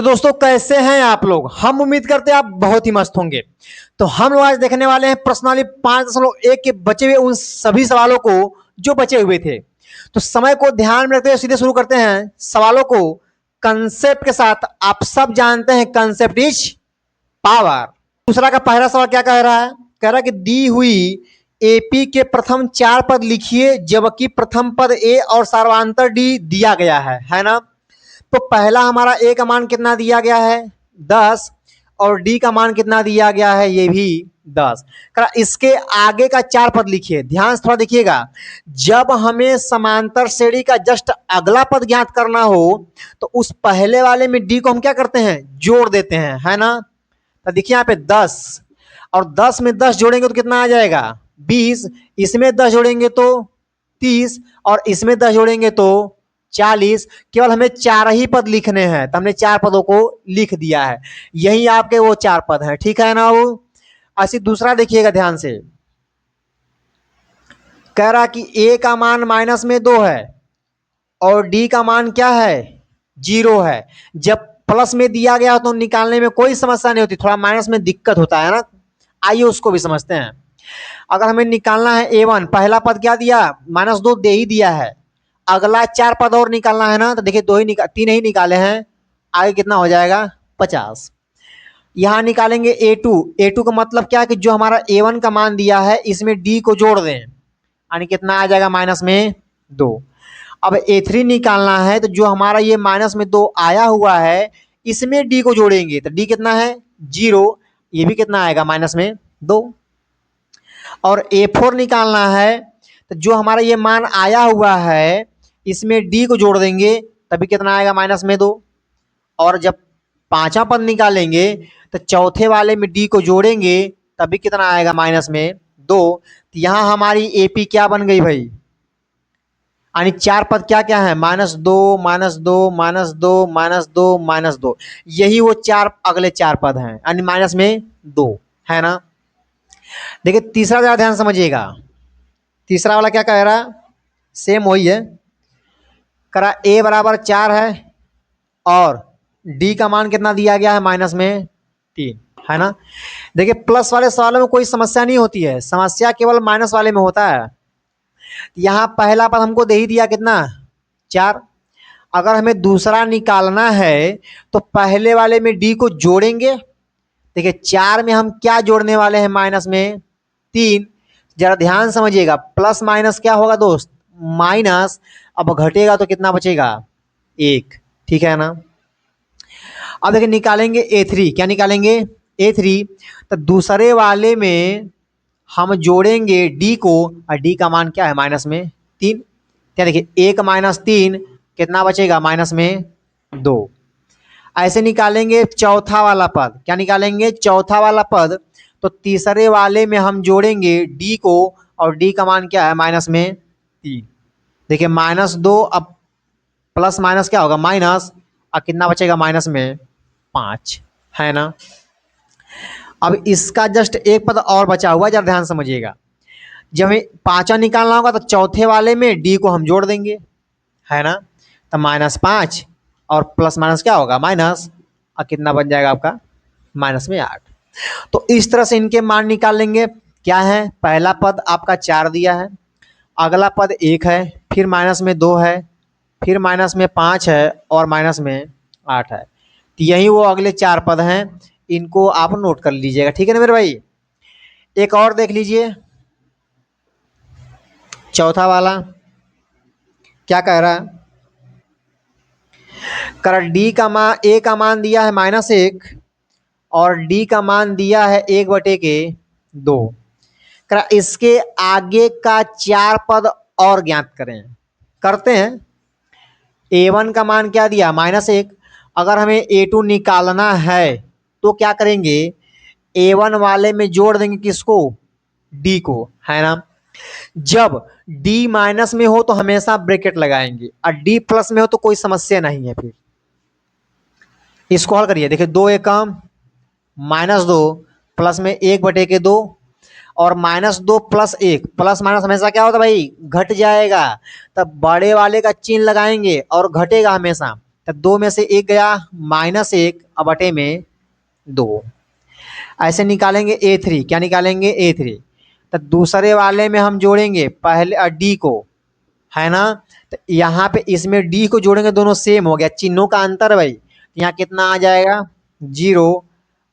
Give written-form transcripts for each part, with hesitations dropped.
तो दोस्तों कैसे हैं आप लोग। हम उम्मीद करते हैं आप बहुत ही मस्त होंगे। तो हम लोग आज देखने वाले हैं प्रश्नावली 5.1 के बचे हुए उन सभी सवालों को जो बचे हुए थे। तो समय को ध्यान में रखते हुए सीधे शुरू करते हैं सवालों को कंसेप्ट के साथ। आप सब जानते हैं कंसेप्ट इज पावर। दूसरा का पहला सवाल क्या कह रहा है, कह रहा है कि दी हुई एपी के प्रथम 4 पद लिखिए जबकि प्रथम पद ए और सार्वंतर डी दिया गया है ना। तो पहला हमारा ए का मान कितना दिया गया है 10 और डी का मान कितना दिया गया है ये भी 10। इसके आगे का 4 पद लिखिए। ध्यान से थोड़ा देखिएगा, जब हमें समांतर श्रेणी का जस्ट अगला पद ज्ञात करना हो तो उस पहले वाले में डी को हम क्या करते हैं, जोड़ देते हैं, है ना। तो देखिए यहाँ पे 10 और 10 में 10 जोड़ेंगे तो कितना आ जाएगा 20, इसमें 10 जोड़ेंगे तो 30 और इसमें 10 जोड़ेंगे तो 40। केवल हमें 4 ही पद लिखने हैं तो हमने 4 पदों को लिख दिया है। यही आपके वो 4 पद हैं, ठीक है ना। वो ऐसे दूसरा देखिएगा ध्यान से, कह रहा कि ए का मान माइनस में 2 है और डी का मान क्या है 0 है। जब प्लस में दिया गया तो निकालने में कोई समस्या नहीं होती, थोड़ा माइनस में दिक्कत होता है ना। आइए उसको भी समझते हैं। अगर हमें निकालना है A1, पहला पद क्या दिया -2 दे ही दिया है, अगला 4 पद और निकालना है ना। तो देखिए 3 ही निकाले हैं, आगे कितना हो जाएगा 50। यहां निकालेंगे A2 का मतलब क्या है कि जो हमारा A1 का मान दिया है इसमें D को जोड़ दें, यानी कितना आ जाएगा -2। अब A3 निकालना है तो जो हमारा ये -2 आया हुआ है इसमें D को जोड़ेंगे तो D कितना है 0, ये भी कितना आएगा -2। और A4 निकालना है तो जो हमारा ये मान आया हुआ है इसमें D को जोड़ देंगे तभी कितना आएगा -2। और जब 5वां पद निकालेंगे तो चौथे वाले में D को जोड़ेंगे तभी कितना आएगा -2। तो यहां हमारी AP क्या बन गई भाई, यानी 4 पद क्या क्या है -2 -2 -2 -2 -2, यही वो 4 अगले 4 पद हैं, यानी -2 है ना। देखिए तीसरा जरा ध्यान समझिएगा, तीसरा वाला क्या कह रहा, सेम वही है, करा A बराबर 4 है और D का मान कितना दिया गया है -3, है ना। देखिए प्लस वाले सवालों में कोई समस्या नहीं होती है, समस्या केवल माइनस वाले में होता है। यहाँ पहला पद हमको दे ही दिया कितना 4, अगर हमें दूसरा निकालना है तो पहले वाले में D को जोड़ेंगे। देखिए 4 में हम क्या जोड़ने वाले हैं -3। जरा ध्यान समझिएगा, प्लस माइनस क्या होगा दोस्त माइनस, अब घटेगा तो कितना बचेगा 1, ठीक है ना। अब देखिए निकालेंगे A3, क्या निकालेंगे A3, तो दूसरे वाले में हम जोड़ेंगे D को और D का मान क्या है -3। क्या देखिए 1 -3 कितना बचेगा -2। ऐसे निकालेंगे चौथा वाला पद, क्या निकालेंगे चौथा वाला पद, तो तीसरे वाले में हम जोड़ेंगे D को और D का मान क्या है -3। देखिए -2 अब प्लस माइनस क्या होगा माइनस, और कितना बचेगा -5, है ना। अब इसका जस्ट एक पद और बचा हुआ, जरा ध्यान समझिएगा। जब हमें 5वां निकालना होगा तो चौथे वाले में D को हम जोड़ देंगे, है ना। तो -5 और प्लस माइनस क्या होगा माइनस, और कितना बन जाएगा आपका -8। तो इस तरह से इनके मान निकाल लेंगे। क्या है, पहला पद आपका 4 दिया है, अगला पद 1 है, फिर -2 है, फिर -5 है और -8 है। तो यही वो अगले 4 पद हैं, इनको आप नोट कर लीजिएगा, ठीक है ना मेरे भाई। एक और देख लीजिए, चौथा वाला क्या कह रहा है, कर D का मान A का मान दिया है -1 और D का मान दिया है 1/2। कर इसके आगे का 4 पद और ज्ञात करें, करते हैं। A1 का मान क्या दिया -1, अगर हमें A2 निकालना है तो क्या करेंगे A1 वाले में जोड़ देंगे किसको D को, है ना। जब D माइनस में हो तो हमेशा ब्रैकेट लगाएंगे और D प्लस में हो तो कोई समस्या नहीं है। फिर इसको हल करिए, देखिए 2 एकम -2 प्लस में 1/2 और -2 + 1, प्लस माइनस हमेशा क्या होता है भाई घट जाएगा, तब बड़े वाले का चिन्ह लगाएंगे और घटेगा हमेशा। तो 2 में से 1 गया, -1 अब बटे में 2। ऐसे निकालेंगे A3, क्या निकालेंगे A3। तो दूसरे वाले में हम जोड़ेंगे पहले D को, है ना। तो यहाँ पे इसमें D को जोड़ेंगे, दोनों सेम हो गया, चिन्हों का अंतर भाई। यहाँ कितना आ जाएगा 0।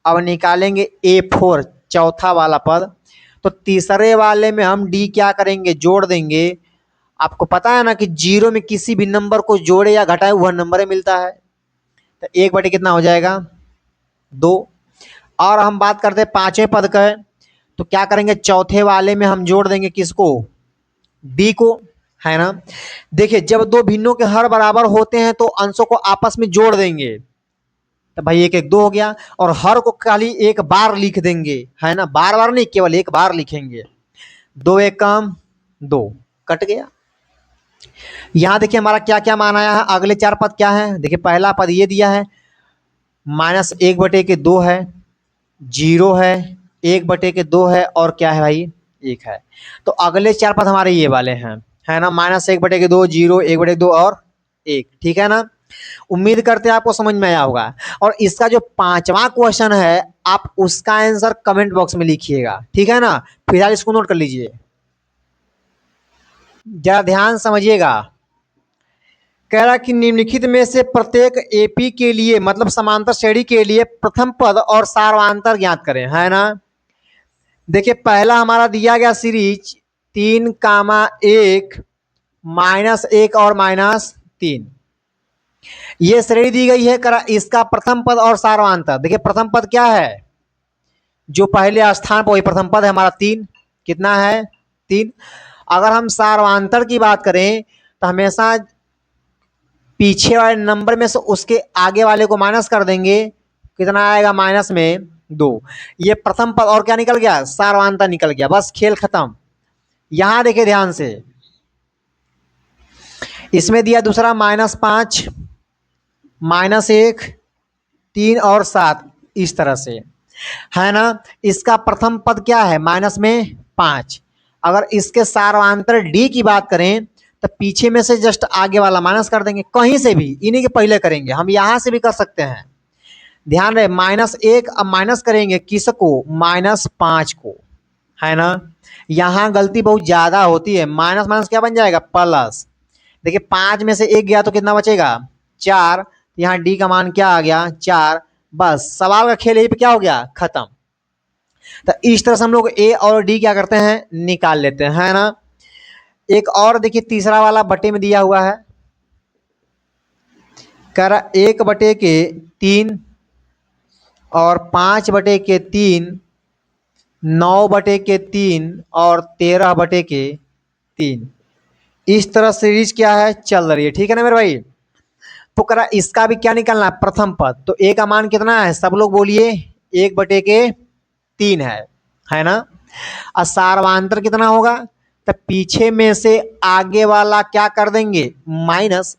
अब निकालेंगे A4 चौथा वाला पद। तो तीसरे वाले में हम D क्या करेंगे, जोड़ देंगे। आपको पता है ना कि 0 में किसी भी नंबर को जोड़े या घटाए वह नंबर ही मिलता है। तो 1 बटे कितना हो जाएगा 2। और हम बात करते हैं पांचवें पद का, तो क्या करेंगे, चौथे वाले में हम जोड़ देंगे किसको, D को, है ना। देखिए जब दो भिन्नों के हर बराबर होते हैं तो अंशों को आपस में जोड़ देंगे। तो भाई 1 1 2 हो गया, और हर को खाली एक बार लिख देंगे, है ना, बार बार नहीं, केवल एक बार लिखेंगे। 2 1 कम 2, कट गया। यहां देखिए हमारा क्या क्या मान आया है। अगले 4 पद क्या है, देखिए पहला पद ये दिया है -1 बटे के 2 है, 0 है, 1 बटे के 2 है, और क्या है भाई 1 है। तो अगले 4 पद हमारे ये वाले हैं, है ना, -1 बटे के 2, 0, 1 बटे के 2 और 1, ठीक है ना। उम्मीद करते हैं आपको समझ में आया होगा। और इसका जो पांचवा क्वेश्चन है आप उसका आंसर कमेंट बॉक्स में लिखिएगा, ठीक है ना। फिलहाल इसको नोट कर लीजिए, जरा ध्यान समझिएगा। कह रहा कि निम्नलिखित में से प्रत्येक एपी के लिए, मतलब समांतर श्रेणी के लिए, प्रथम पद और सार्वंतर ज्ञात करें, है ना। देखिए पहला हमारा दिया गया सीरीज 3, 1 -1 और -3, ये श्रेणी दी गई है। करा इसका प्रथम पद और सार्वंतर। देखिए प्रथम पद क्या है, जो पहले स्थान पर वही प्रथम पद है हमारा 3, कितना है 3। अगर हम सार्वंतर की बात करें तो हमेशा पीछे वाले नंबर में से उसके आगे वाले को माइनस कर देंगे, कितना आएगा -2। ये प्रथम पद और क्या निकल गया, सार्वंतर निकल गया, बस खेल खत्म। यहां देखिए ध्यान से, इसमें दिया दूसरा -5, -1, 3 और 7, इस तरह से, है ना। इसका प्रथम पद क्या है, -5। अगर इसके सार्वंतर D की बात करें तो पीछे में से जस्ट आगे वाला माइनस कर देंगे, कहीं से भी, इन्हीं के पहले करेंगे, हम यहां से भी कर सकते हैं। ध्यान रहे -1, अब माइनस करेंगे किसको, -5 को, है ना। यहां गलती बहुत ज्यादा होती है, माइनस माइनस क्या बन जाएगा, प्लस। देखिए 5 में से 1 गया तो कितना बचेगा 4, यहाँ D का मान क्या आ गया 4। बस सवाल का खेल यही पे क्या हो गया, खत्म। तो इस तरह से हम लोग A और D क्या करते हैं, निकाल लेते हैं, है ना। एक और देखिए तीसरा वाला बटे में दिया हुआ है, कह रहा 1 बटे के 3 और 5 बटे के 3, 9 बटे के 3 और 13 बटे के 3, इस तरह सीरीज क्या है चल रही है, ठीक है ना मेरे भाई। तो करा इसका भी क्या निकालना है, प्रथम पद। तो A का मान कितना है, सब लोग बोलिए 1 बटे के 3 है ना। और सार्वंतर कितना होगा, तो पीछे में से आगे वाला क्या कर देंगे, माइनस।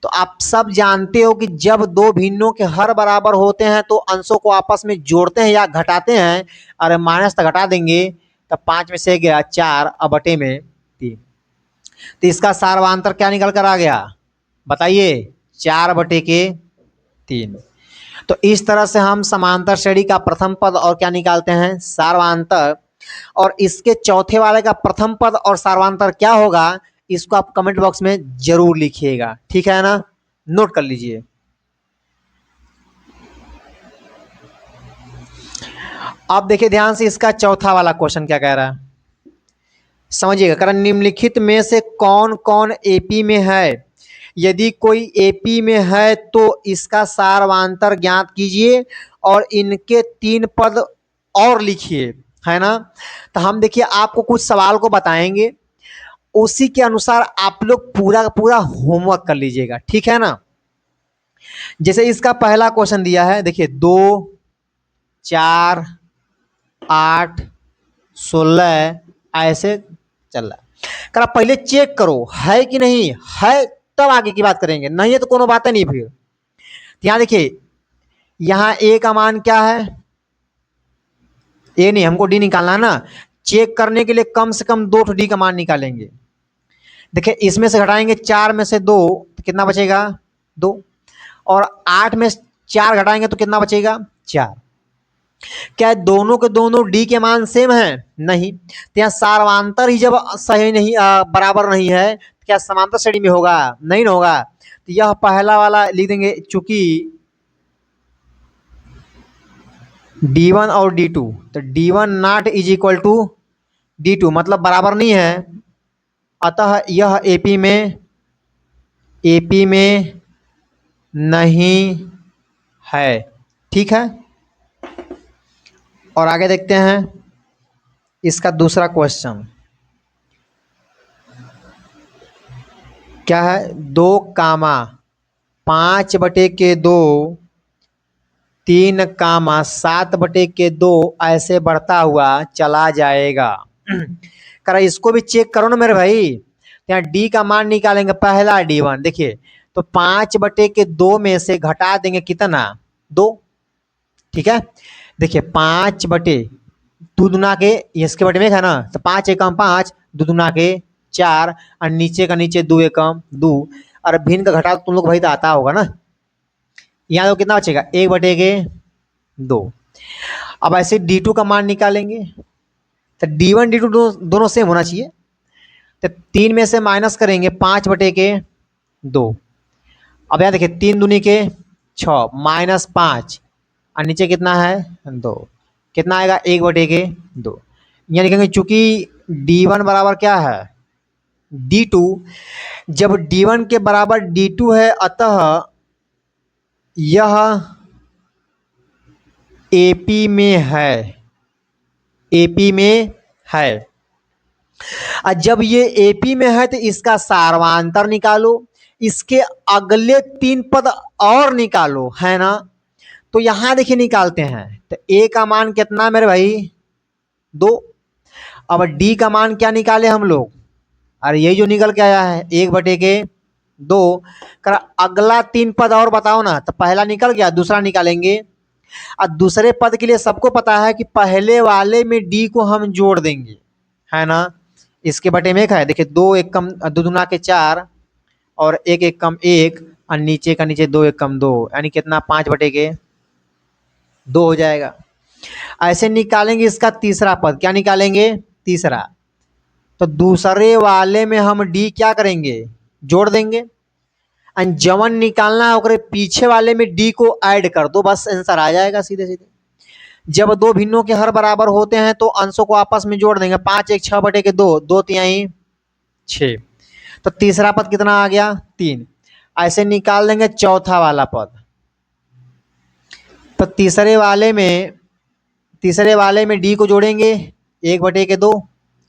तो आप सब जानते हो कि जब दो भिन्नों के हर बराबर होते हैं तो अंशों को आपस में जोड़ते हैं या घटाते हैं। अरे माइनस तक घटा देंगे, तो 5 में से गया 4 और बटे में 3। तो इसका सार्वंतर क्या निकल कर आ गया, बताइए 4 बटे के 3। तो इस तरह से हम समांतर श्रेणी का प्रथम पद और क्या निकालते हैं, सार्वंतर। और इसके चौथे वाले का प्रथम पद और सार्वंतर क्या होगा, इसको आप कमेंट बॉक्स में जरूर लिखिएगा, ठीक है ना, नोट कर लीजिए। अब देखिए ध्यान से, इसका चौथा वाला क्वेश्चन क्या कह रहा है, समझिएगा। कारण निम्नलिखित में से कौन कौन एपी में है, यदि कोई एपी में है तो इसका सार्वंतर ज्ञात कीजिए और इनके 3 पद और लिखिए, है ना। तो हम देखिए आपको कुछ सवाल को बताएंगे, उसी के अनुसार आप लोग पूरा का पूरा होमवर्क कर लीजिएगा, ठीक है ना। जैसे इसका पहला क्वेश्चन दिया है, देखिए 2, 4, 8, 16 ऐसे चल रहा है। करा पहले चेक करो है कि नहीं है, तब आगे की बात करेंगे, नहीं है तो कोनो बात नहीं। फिर यहां देखिए, यहां A का मान क्या है, A नहीं, हमको D निकालना है ना। चेक करने के लिए कम से कम 2 D का मान निकालेंगे। देखिए इसमें से घटाएंगे 4 में से 2 तो कितना बचेगा 2, और 8 में 4 घटाएंगे तो कितना बचेगा? 4। क्या दोनों के दोनों डी के मान सेम है? नहीं। तो यहाँ सार्वंतर ही जब सही नहीं बराबर नहीं है तो क्या समांतर श्रेणी में होगा? नहीं ना होगा। तो यह पहला वाला लिख देंगे, चूंकि D1 और D2, तो D1 not is equal to D2 मतलब बराबर नहीं है, अतः यह एपी में नहीं है। ठीक है, और आगे देखते हैं इसका दूसरा क्वेश्चन क्या है। 2,5/2 3,7/2 ऐसे बढ़ता हुआ चला जाएगा। कर इसको भी चेक करो ना मेरे भाई। यहाँ डी का मान निकालेंगे, पहला D1 देखिए, तो 5/2 में से घटा देंगे कितना? 2। ठीक है, देखिए 5/2 दूना के इसके बटे में है ना, तो 5 एकम 5, 2 दूना के 4 और नीचे का नीचे 2 एकम 2, और भिन्न का घटा तुम लोग भाई तो आता होगा ना। यहाँ तो कितना बचेगा? 1/2। अब ऐसे D2 का मान निकालेंगे, तो D1 D2 दोनों सेम होना चाहिए। तो 3 में से माइनस करेंगे 5/2। अब यहाँ देखिए 3 दूनी के 6 -5 और नीचे कितना है? 2। कितना आएगा? 1/2। यहाँ लिखेंगे चूंकि D1 बराबर क्या है? D2। जब D1 के बराबर D2 है, अतः यह एपी में है। एपी में है। और जब ये एपी में है तो इसका सार्वंतर निकालो, इसके अगले 3 पद और निकालो, है ना। तो यहां देखिए निकालते हैं, तो ए का मान कितना मेरे भाई? 2। अब डी का मान क्या निकाले हम लोग? अरे यही जो निकल के आया है 1/2। कर अगला 3 पद और बताओ ना, तो पहला निकल गया, दूसरा निकालेंगे। और दूसरे पद के लिए सबको पता है कि पहले वाले में डी को हम जोड़ देंगे, है ना। इसके बटे में एक है, देखिए 2 एकम 2 दूना के 4 और 1 एकम 1 और नीचे का नीचे 2 एकम 2, यानी कितना? 5/2 हो जाएगा। ऐसे निकालेंगे इसका तीसरा पद, क्या निकालेंगे? तीसरा। तो दूसरे वाले में हम डी क्या करेंगे? जोड़ देंगे। जवन निकालना है ओकरे पीछे वाले में डी को ऐड कर दो, बस आंसर आ जाएगा सीधे सीधे। जब दो भिन्नों के हर बराबर होते हैं तो अंशों को आपस में जोड़ देंगे। 5 1 6/2, 2 तिहाई 6। तो तीसरा पद कितना आ गया? 3। ऐसे निकाल देंगे चौथा वाला पद। तो तीसरे वाले में डी को जोड़ेंगे 1/2,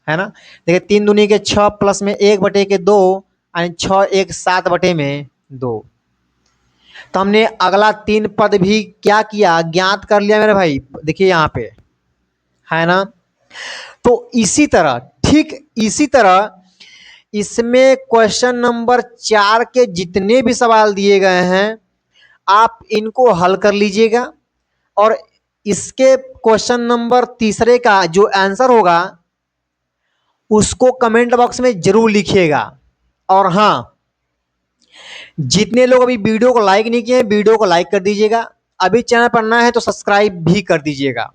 है ना। देखिए 3 दूनी के 6 प्लस में 1/2 और 6 1 7/2। तो हमने अगला 3 पद भी क्या किया? ज्ञात कर लिया मेरे भाई, देखिए यहाँ पे, है ना। तो इसी तरह, ठीक इसी तरह इसमें क्वेश्चन नंबर 4 के जितने भी सवाल दिए गए हैं आप इनको हल कर लीजिएगा, और इसके क्वेश्चन नंबर तीसरे का जो आंसर होगा उसको कमेंट बॉक्स में जरूर लिखिएगा। और हाँ, जितने लोग अभी वीडियो को लाइक नहीं किए हैं वीडियो को लाइक कर दीजिएगा, अभी चैनल पर नया है तो सब्सक्राइब भी कर दीजिएगा।